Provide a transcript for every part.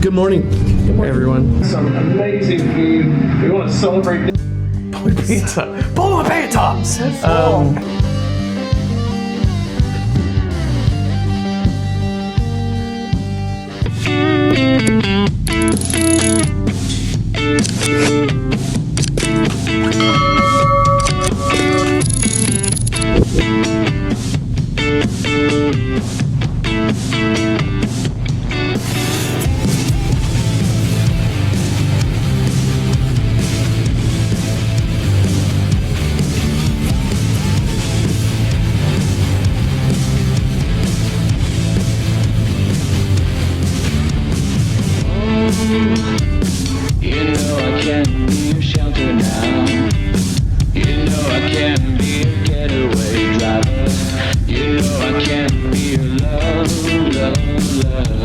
Good morning, everyone. Some amazing food. We want to celebrate this. Pull my pants up. Pull my pants up. You know I can't be your shelter now. You know I can't be your getaway driver. You know I can't be your love, love, love.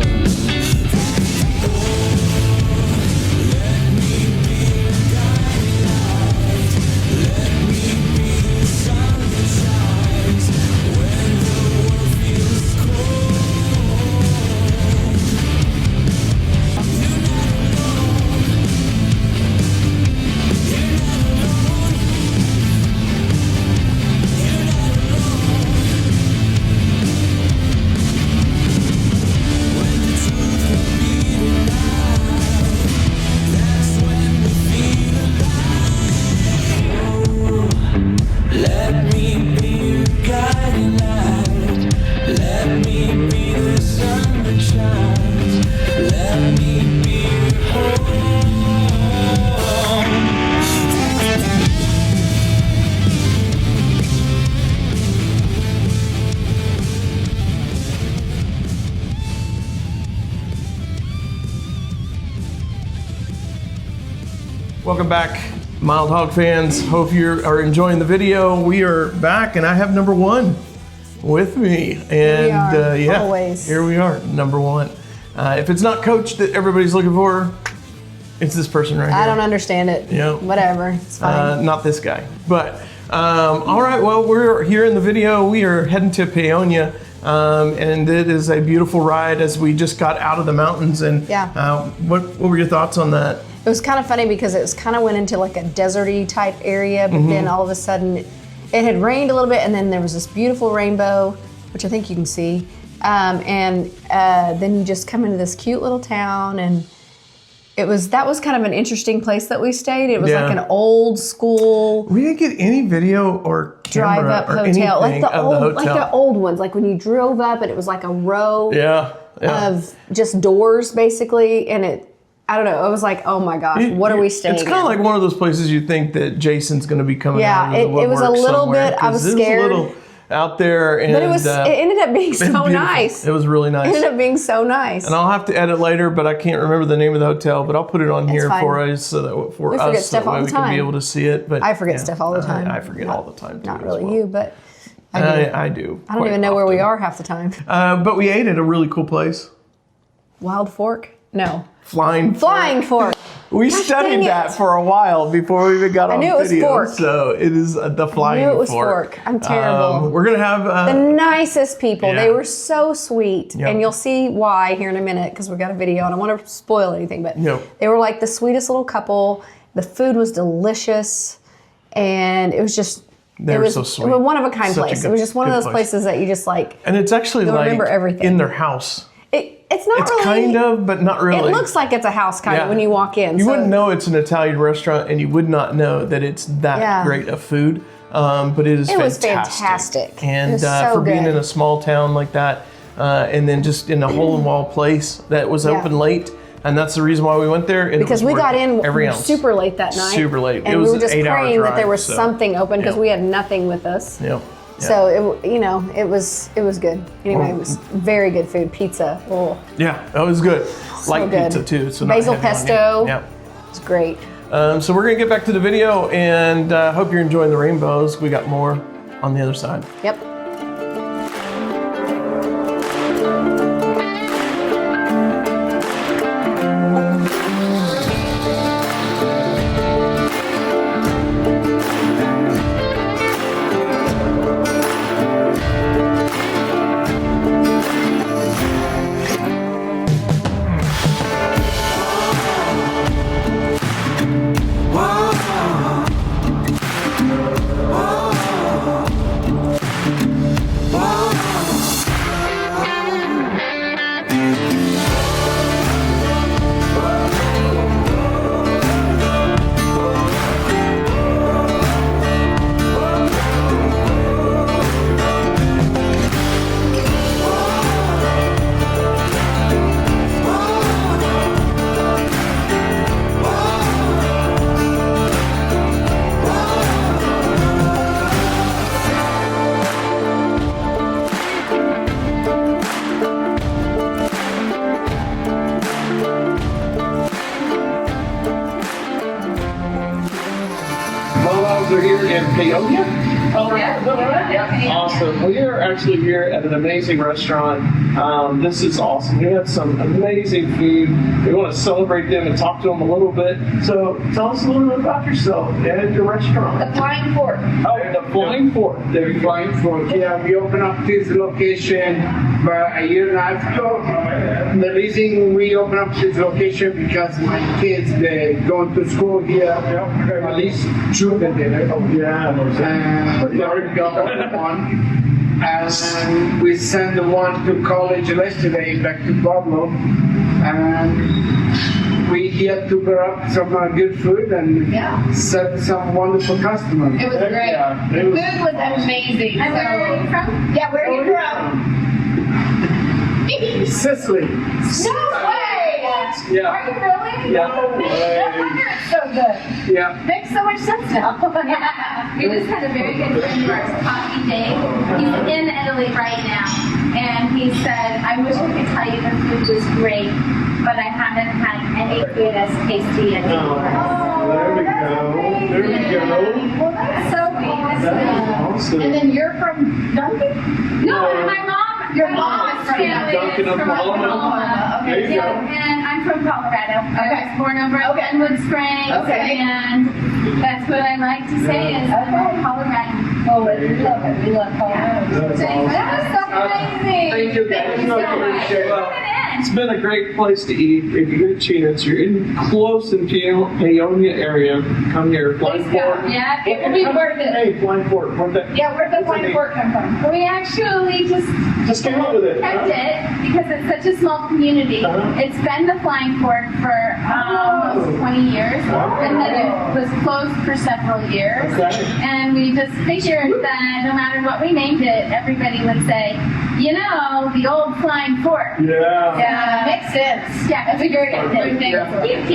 Let me be your guiding light. Let me be the sun that shines when the world feels cold. Welcome back, Mild Hog fans. Hope you are enjoying the video. We are back, and I have number one with me. And yeah, always. Here we are, number one. If it's not Coach that everybody's looking for, it's this person right here. I don't understand it. Yeah. Whatever, it's fine. Not this guy. But all right, well, we're here in the video. We are heading to Paonia. And it is a beautiful ride as we just got out of the mountains. And yeah. What were your thoughts on that? It was kind of funny because it kind of went into like a deserty type area, but then all of a sudden it had rained a little bit, and then there was this beautiful rainbow, which I think you can see. Then you just come into this cute little town, and that was kind of an interesting place that we stayed. It was like an old school. We didn't get any video or camera drive up or hotel, like the of old, the hotel. like the old ones, like when you drove up and it was like a row yeah. of just doors basically, and I don't know. I was like, oh my gosh, what are we staying? It's kind of like one of those places you think that Jason's going to be coming out. Yeah, it was a little bit. I was scared. It was a little out there, and but it ended up being so beautiful. nice. It was really nice. It ended up being so nice. And I'll have to edit later, but I can't remember the name of the hotel. But I'll put it on here for us, so that we forget stuff all the we can be time. able to see it. But I forget stuff all the time. I forget all the time too. Not really well. you, but I do. I don't even know where we are half the time. But we ate at a really cool place. Wild Fork? No. Flying Fork. We studied that for a while before we even got on video. I knew it was Fork. So it is the Flying Fork. I knew it was Fork. I'm terrible. We're going to have... the nicest people. Yeah. They were so sweet. Yep. And you'll see why here in a minute because we got a video. I don't want to spoil anything, but they were like the sweetest little couple. The food was delicious. And it was just... They were so sweet. It was one of a kind place. It was just one of those place. places that you just like... And it's actually like remember everything. in their house. It's not really. Kind of, but not really. It looks like it's a house kind of when you walk in. You wouldn't know it's an Italian restaurant, and you would not know that it's that great of food. But it is fantastic. It was fantastic. And it was so for being good. in a small town like that, and then just in a hole-in-wall place that was open late, and that's the reason why we went there. Because we got in super late that night. Super late. And it was we were just praying that there was so. something open because we had nothing with us. Yeah. So it was good. Anyway, it was very good food. Pizza. Oh. Yeah, that was good. So good. Pizza too. So basil pesto. Yeah. It's great. So we're gonna get back to the video, and hope you're enjoying the rainbows. We got more on the other side. Yep. are here in Peonia, Colorado. Yeah. Awesome. We are actually here at an amazing restaurant. This is awesome. We have some amazing food. We want to celebrate them and talk to them a little bit. So tell us a little bit about yourself and your restaurant. The Flying Fork. Oh, the Flying Fork. There you go. Flying Fork. Yeah, we opened up this location about a year and a half ago. The reason we opened up this location because my kids, they go to school here, at least two that they live. Yeah. And we already got one. And we sent the one to college yesterday back to Pueblo. And we here to pick up some good food and serve some wonderful customers. It was great. Yeah, The food was amazing. And where are you from? Yeah, where are you from? Sicily. No way! Yeah. Are you really? Yeah. No wonder it's so good. Yeah. Makes so much sense now. We just had a very good friend of ours, Coffee Day. He's in Italy right now. And he said, I wish I could tell you the food was great, but I haven't had any food as tasty as yours. There we go. There we go. Well, that's so Awesome. And then you're from Duncan? No, my mom. Your mom's family Duncan, is from Oklahoma. Okay, There you go. and I'm from Colorado. I was born over at Glenwood Springs, and that's what I like to say is I'm Colorado. Oh, we love it. We love Colorado. That was so amazing. Thank you guys. Thank you so much for coming in. It's been a great place to eat. If you get a chance, you're in close in Peonia area, come here. Flying Please Fork. come. Yeah, it will be worth it. Hey, Flying Fork. Where'd that? Yeah, where'd the Flying Fork come from? We actually Just came up with it. kept it because it's such a small community. It's been the Flying Fork for almost 20 years, and then it was closed for several years. Okay. And we just figured that no matter what we named it, everybody would say, you know, the old Flying Fork. Yeah. Yeah, makes sense. Yeah, that's a very good thing.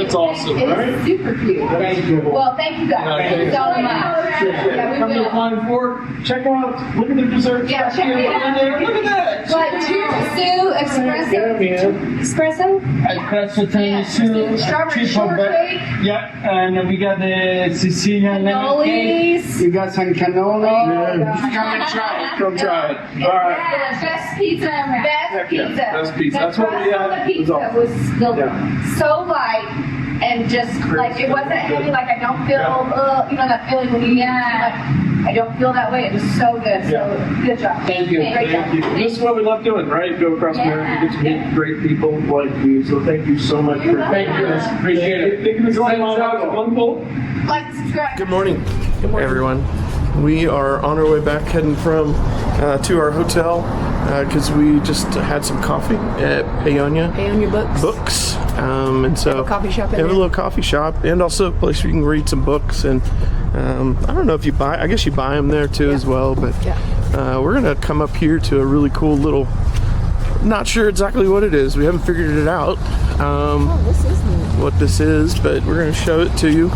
That's awesome, It's right? super cute. Thank you. Well, thank you guys. Thank you so much. Yeah, we Come to will. Flying Fork. Check out. Look at the desserts. Yeah, back check here. it out. Look at that. What, tiramisu, espresso? Espresso? Espresso tiramisu, Strawberry triple shortcake? yeah, and we got the Sicilian lemon cake. Cannolis? We got some cannoli. Just come and try it. Come try it. All right. Yeah, best pizza ever. Best pizza. Best pizza. That's what we crust had. on the pizza It was was still Yeah. so light and just like it wasn't heavy. Like I don't feel, you know, that feeling when you eat. Like, I don't feel that way. It was so good. So good job. Thank you. Great job. Thank you. This is what we love doing, right? Go across America, get to meet great people like you. So thank you so much for Thank you. Appreciate it. Thank you for joining us. Wonderful. Like, subscribe. Good morning, everyone. We are on our way back, heading from to our hotel because we just had some coffee at Peonia Books, and so coffee shop in they have a there. little coffee shop and also a place where you can read some books. And I don't know if you buy. I guess you buy them there too as well. But we're gonna come up here to a really cool little. Not sure exactly what it is. We haven't figured it out. This is neat. What this is, but we're going to show it to you.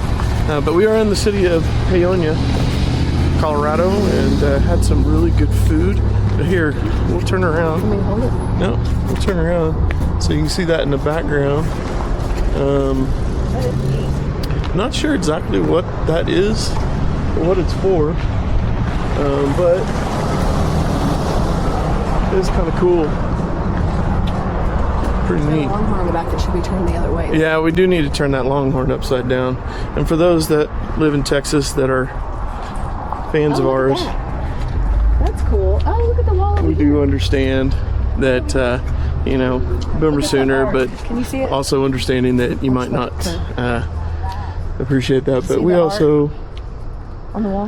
But we are in the city of Peonia, Colorado, and had some really good food. But here, we'll turn around. Can we hold it? No, we'll turn around so you can see that in the background. Not sure exactly what that is or what it's for, but it's kind of cool. Pretty neat. Longhorn on the back that should be turned the other way. Yeah, we do need to turn that Longhorn upside down. And for those that live in Texas that are fans of ours, That's cool. Oh, look at the wall over we here. do understand that, you know, Boomer Sooner, arch. but Can you see it? also understanding that you might not appreciate that. But See we the also, on the wall.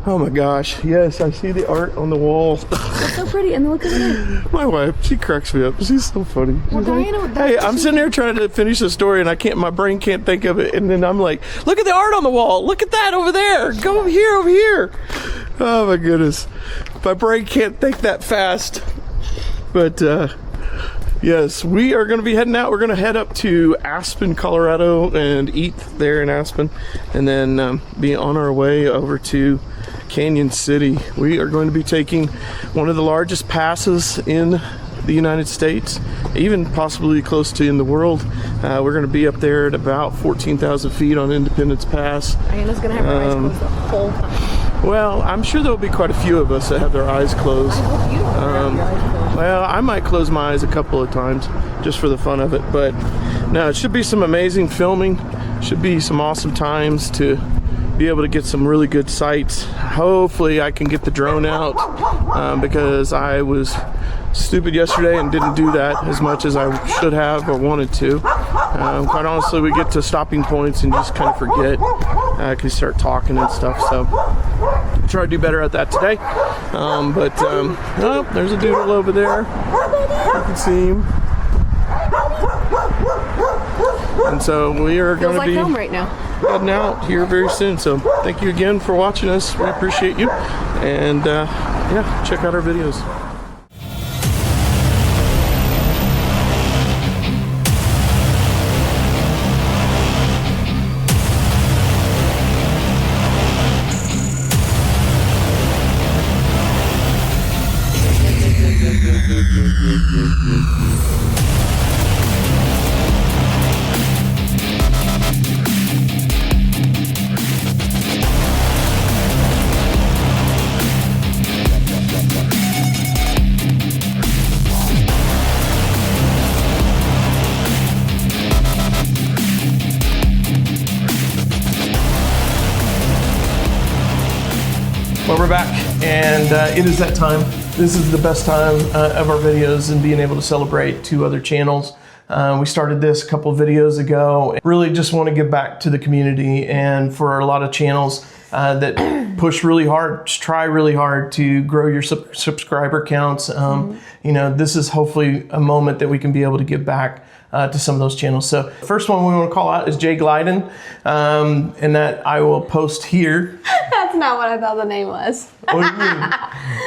oh my gosh, yes, I see the art on the wall. It's so pretty, and look at it. My wife, she cracks me up. She's so funny. She's Well, like, Diana, hey, I'm sitting there trying to finish the story, and my brain can't think of it. And then I'm like, look at the art on the wall. Look at that over there. Go over here, over here. Oh my goodness, my brain can't think that fast. But yes, we are going to be heading out. We're going to head up to Aspen, Colorado, and eat there in Aspen, and then be on our way over to Canyon City. We are going to be taking one of the largest passes in the United States, even possibly close to in the world. We're going to be up there at about 14,000 feet on Independence Pass. Anna's going to have her eyes closed the whole time. Well, I'm sure there'll be quite a few of us that have their eyes closed. I hope you don't have your eyes closed. Well, I might close my eyes a couple of times just for the fun of it, but no, it should be some amazing filming. Should be some awesome times to be able to get some really good sights. Hopefully I can get the drone out because I was stupid yesterday and didn't do that as much as I should have or wanted to. Quite honestly, we get to stopping points and just kind of forget. I can start talking and stuff, so try to do better at that today. Oh, there's a doodle over there. You can see him. And so we are going to be home right now. heading out here very soon. So thank you again for watching us. We appreciate you. And yeah, check out our videos. Well, we're back, and it is that time. This is the best time of our videos and being able to celebrate 2 other channels. We started this a couple of videos ago. Really just want to give back to the community, and for a lot of channels that push really hard, try really hard to grow your subscriber counts. You know, this is hopefully a moment that we can be able to give back to some of those channels. So first one we want to call out is Jay Glyden, and that I will post here. That's not what I thought the name was. What do you mean?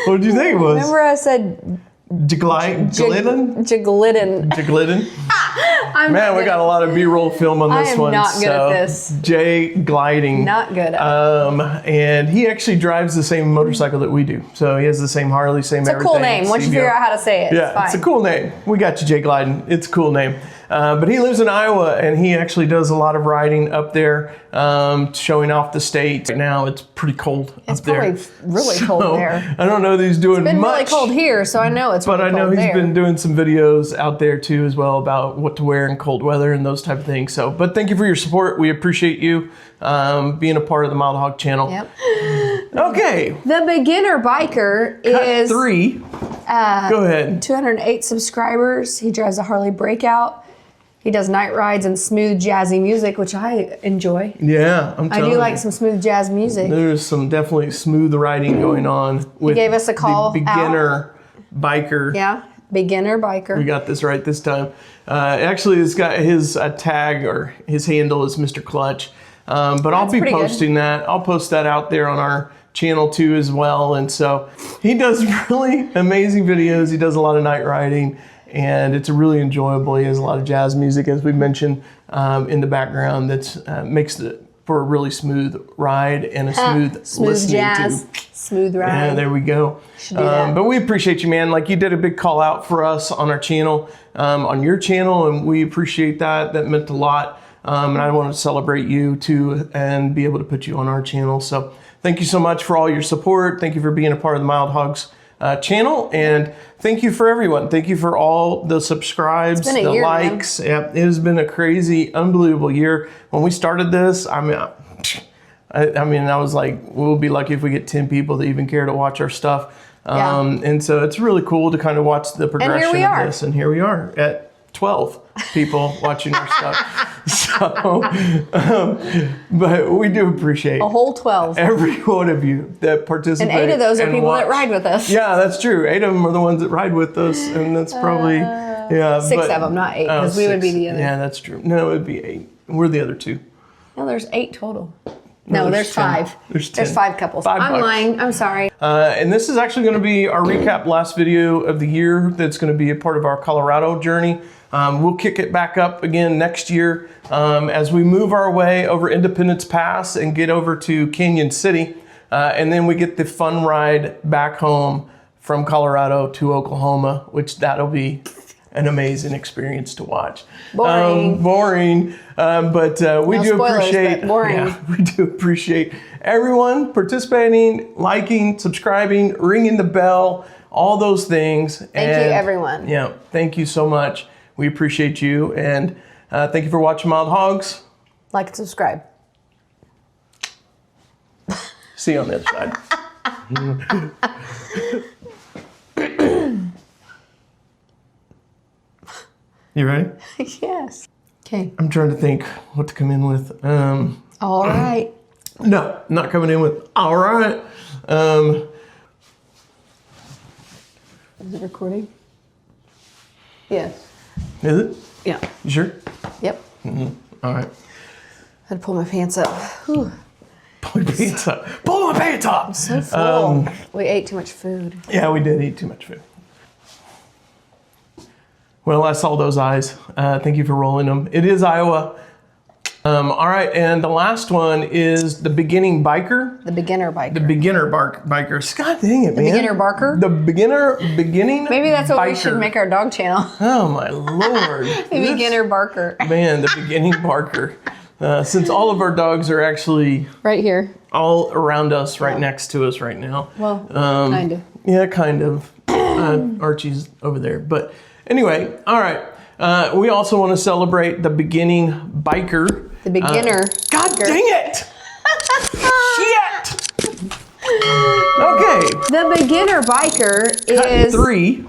What did you think it was? Remember I said Glidden? Jiglidden. Jiglidden? Man, we got a lot of B-roll film on this one. I am not good at this. Jay Gliding. Not good at it. And he actually drives the same motorcycle that we do. So he has the same Harley, same everything. It's a cool name. Once you figure out how to say it, yeah, it's fine. It's a cool name. We got you, Jay Glyden. It's a cool name. But he lives in Iowa, and he actually does a lot of riding up there, showing off the state. Right now, it's pretty cold up there. It's probably really cold there. I don't know that he's doing much. It's been really cold here, so I know it's really cold there. But I know he's been doing some videos out there too as well about what to wear in cold weather and those type of things. So, but tink you for your support. We appreciate you being a part of the Mild Hog channel. Yep. Okay. The beginner biker is 3. Go ahead. 208 subscribers. He drives a Harley Breakout. He does night rides and smooth jazzy music, which I enjoy. Yeah, I'm telling you. I do like some smooth jazz music. There's some definitely smooth riding going on with he gave us a call the beginner biker. Yeah, beginner biker. We got this right this time. Actually, it's got his tag or his handle is Mr. Clutch. But I'll be posting that. I'll post that out there on our channel too as well. And so he does really amazing videos. He does a lot of night riding. And it's really enjoyable. He has a lot of jazz music, as we mentioned, in the background. That makes it for a really smooth ride and a smooth listening jazz, smooth ride. Yeah, there we go. Should do that. But we appreciate you, man. Like you did a big call out for us on our channel, on your channel, and we appreciate that. That meant a lot. And I want to celebrate you too, and be able to put you on our channel. So thank you so much for all your support. Thank you for being a part of the Mild Hogs channel, and thank you for everyone. Thank you for all the subscribes, the year, likes. Yeah, it has been a crazy, unbelievable year. When we started this, I mean, I was like, we'll be lucky if we get 10 people that even care to watch our stuff. And so it's really cool to kind of watch the progression of this. And here we are at 12 people watching our stuff. So, but we do appreciate a whole 12. Every one of you that participate. And 8 of those are people that ride with us. Yeah, that's true. 8 of them are the ones that ride with us, and that's probably 6 of them, not 8, because we would be the other. Yeah, that's true. No, it would be 8. We're the other 2. No, there's 8 total. No, there's 5. There's 10. There's 5 couples. I'm lying. I'm sorry. And this is actually going to be our recap last video of the year. That's going to be a part of our Colorado journey. We'll kick it back up again next year as we move our way over Independence Pass and get over to Canyon City. And then we get the fun ride back home from Colorado to Oklahoma, which that'll be an amazing experience to watch. Boring. Boring. But we No do spoilers, appreciate. but boring. Yeah, we do appreciate everyone participating, liking, subscribing, ringing the bell, all those things. Thank you, everyone. Yeah, thank you so much. We appreciate you, and thank you for watching Mild Hogs. Like and subscribe. See you on the other side. You ready? Yes. Okay. I'm trying to think what to come in with. All right. No, not coming in with all right. Is it recording? Yes. Is it? Yeah. You sure? Yep. All right. Had to pull my pants up. Whew. Pull my pants up. Pull my pants up. So full. We ate too much food. Yeah, we did eat too much food. Well, I saw those eyes. Thank you for rolling them. It is Iowa. All right, and the last one is the beginning biker. The beginner biker. The beginner biker. God dang it, man. beginner barker? The beginning Maybe that's what we biker. should make our dog channel. Oh, my Lord. The beginner barker. Man, the beginning barker. Since all of our dogs are actually Right here. all around us, right next to us right now. Well, kind of. Yeah, kind of. Archie's over there. But anyway, all right. We also want to celebrate the beginning biker. The beginner. God biker. dang it! Shit! Okay. The beginner biker Cut is 3.